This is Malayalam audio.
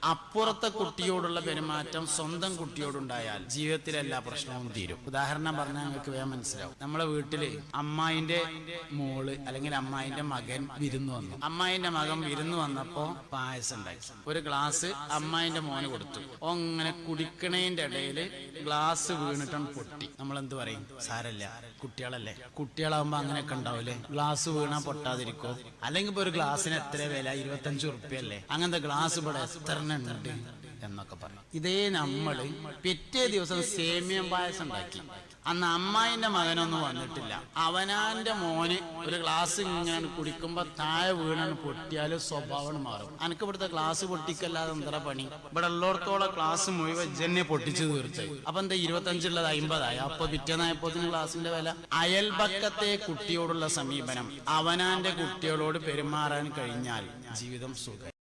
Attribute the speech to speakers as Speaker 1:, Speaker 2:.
Speaker 1: അപ്പുറത്തെ കുട്ടിയോടുള്ള പെരുമാറ്റം സ്വന്തം കുട്ടിയോടുണ്ടായാൽ ജീവിതത്തിലെ എല്ലാ പ്രശ്നവും തീരും. ഉദാഹരണം പറഞ്ഞാൽ നിങ്ങൾക്ക് വേഗം മനസ്സിലാവും. നമ്മളെ വീട്ടില് അമ്മായിന്റെ മോള് അല്ലെങ്കിൽ അമ്മായിന്റെ മകൻ വിരുന്ന് വന്നു. അമ്മായിന്റെ മകൻ വിരുന്ന് വന്നപ്പോ പായസം ഉണ്ടാക്കി. ഒരു ഗ്ലാസ് അമ്മായിന്റെ മോന് കൊടുത്തു. അങ്ങനെ കുടിക്കണേന്റെ ഇടയില് ഗ്ലാസ് വീണിട്ടാണ് പൊട്ടി. നമ്മളെന്ത് പറയും? സാരല്ല, കുട്ടികളല്ലേ. കുട്ടികളാകുമ്പോ അങ്ങനെയൊക്കെ ഉണ്ടാവില്ലേ? ഗ്ലാസ് വീണാ പൊട്ടാതിരിക്കോ? അല്ലെങ്കിൽ ഇപ്പൊ ഒരു ഗ്ലാസ്സിന് എത്ര വില? 25 ഉറുപ്പ്യല്ലേ? അങ്ങനത്തെ ഗ്ലാസ് ഇവിടെ എത്ര ഉണ്ട് എന്നൊക്കെ പറഞ്ഞു. ഇതേ നമ്മള് പിറ്റേ ദിവസം സേമിയം പായസം ഉണ്ടാക്കി. അന്ന് അമ്മായിന്റെ മകനൊന്നും വന്നിട്ടില്ല. അവനാന്റെ മോന് ഒരു ഗ്ലാസ് ഇങ്ങനെ കുടിക്കുമ്പോ താഴെ വീണാണ് പൊട്ടിയാലും സ്വഭാവം മാറും. അനക്ക് ഇവിടുത്തെ ഗ്ലാസ് പൊട്ടിക്കല്ലാതെ എന്താ പണി? ഇവിടെ ഉള്ളോടത്തോളം ഗ്ലാസ് മുഴുവൻ ജന്നെ പൊട്ടിച്ചു തീർത്ത്. അപ്പൊ എന്താ 25 50 അപ്പൊ പിറ്റേന്നായപ്പോത്തിന് ഗ്ലാസിന്റെ വില. അയൽപക്കത്തെ കുട്ടിയോടുള്ള സമീപനം അവനാന്റെ കുട്ടികളോട് പെരുമാറാൻ കഴിഞ്ഞാൽ ജീവിതം സുഖം.